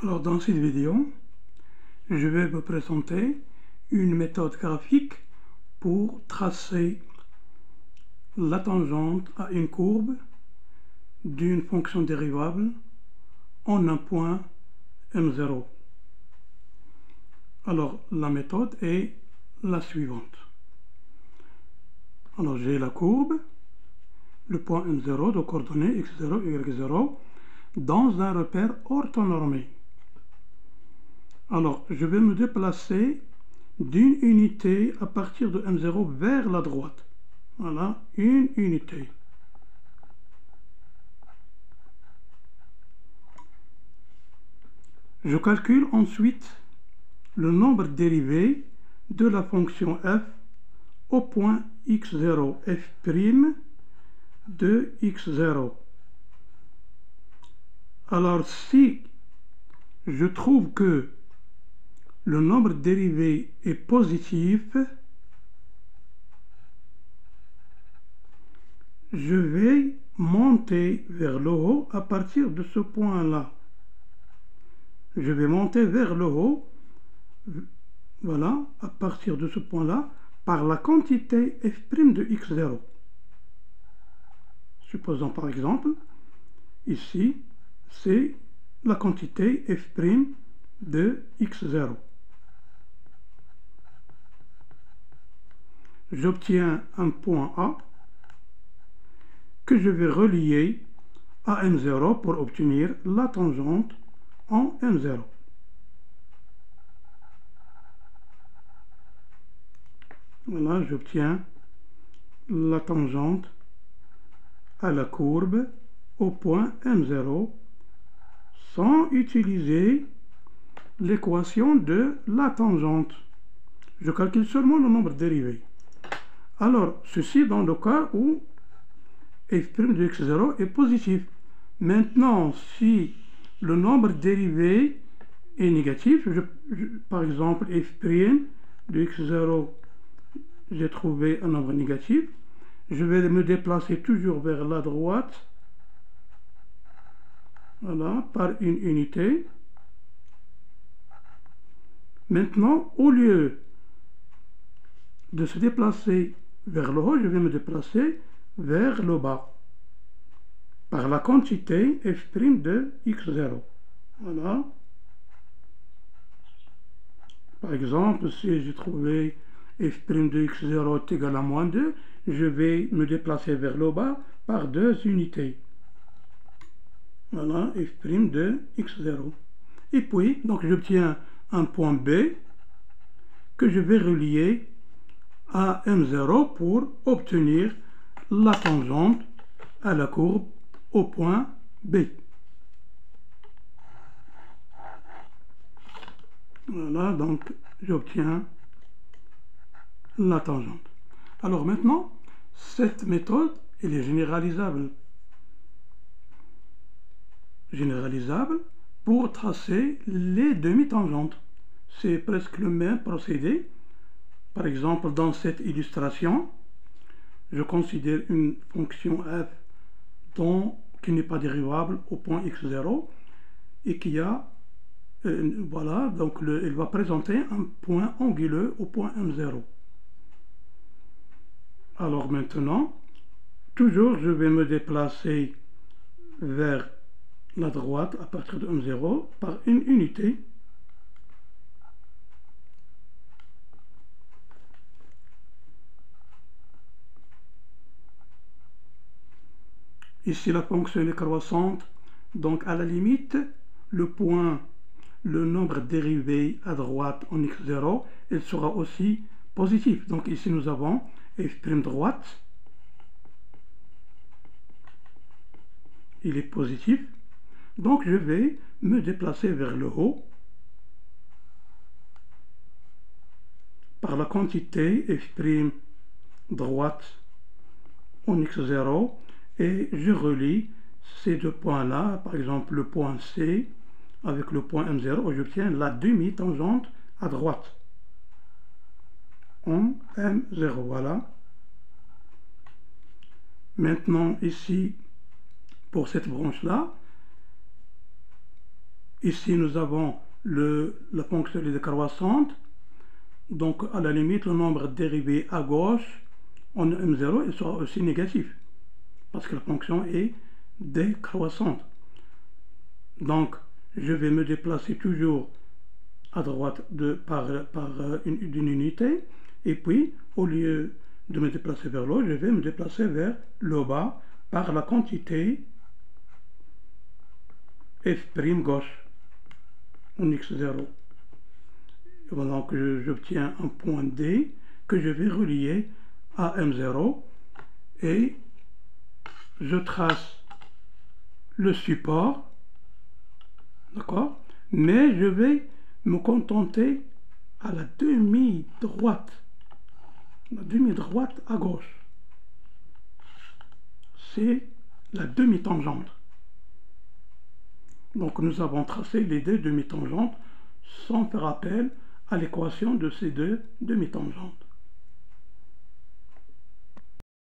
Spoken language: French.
Alors dans cette vidéo, je vais vous présenter une méthode graphique pour tracer la tangente à une courbe d'une fonction dérivable en un point M0. Alors la méthode est la suivante. Alors j'ai la courbe, le point M0 de coordonnées x0, y0 dans un repère orthonormé. Alors, je vais me déplacer d'une unité à partir de M0 vers la droite. Voilà, une unité. Je calcule ensuite le nombre dérivé de la fonction f au point x0, f' de x0. Alors, si je trouve que le nombre dérivé est positif, je vais monter vers le haut à partir de ce point-là. Je vais monter vers le haut, voilà, à partir de ce point-là, par la quantité f' de x0. Supposons par exemple, ici, c'est la quantité f' de x0. J'obtiens un point A que je vais relier à M0 pour obtenir la tangente en M0. Voilà, j'obtiens la tangente à la courbe au point M0 sans utiliser l'équation de la tangente. Je calcule seulement le nombre dérivé. Alors, ceci dans le cas où f' de x0 est positif. Maintenant, si le nombre dérivé est négatif, par exemple f' de x0, j'ai trouvé un nombre négatif, je vais me déplacer toujours vers la droite, voilà, par une unité. Maintenant, au lieu de se déplacer vers le haut, je vais me déplacer vers le bas par la quantité f' de x0. Voilà. Par exemple, si j'ai trouvé f' de x0 est égal à moins 2, je vais me déplacer vers le bas par 2 unités. Voilà, f' de x0. Et puis, donc j'obtiens un point B que je vais relier à M0 pour obtenir la tangente à la courbe au point B. Voilà, donc j'obtiens la tangente. Alors maintenant, cette méthode, elle est généralisable. Généralisable pour tracer les demi-tangentes. C'est presque le même procédé. Par exemple, dans cette illustration, je considère une fonction f qui n'est pas dérivable au point x0 et qui a, voilà, donc elle va présenter un point anguleux au point M0. Alors maintenant, toujours je vais me déplacer vers la droite à partir de M0 par une unité. Ici la fonction est croissante, donc à la limite, le nombre dérivé à droite en x0, il sera aussi positif. Donc ici nous avons f' droite, il est positif. Donc je vais me déplacer vers le haut par la quantité f' droite en x0 et je relie ces deux points-là, par exemple le point C avec le point M0, et j'obtiens la demi-tangente à droite en M0. Voilà. Maintenant ici, pour cette branche-là, Ici, nous avons la fonction décroissante. Donc, à la limite, le nombre dérivé à gauche en M0 il sera aussi négatif, parce que la fonction est décroissante. Donc, je vais me déplacer toujours à droite par une unité, et puis, au lieu de me déplacer vers le haut, je vais me déplacer vers le bas par la quantité f' gauche en x0. Voilà, donc j'obtiens un point D que je vais relier à M0 et je trace le support, d'accord, mais je vais me contenter à la demi-droite à gauche. C'est la demi-tangente. Donc nous avons tracé les deux demi-tangentes sans faire appel à l'équation de ces deux demi-tangentes.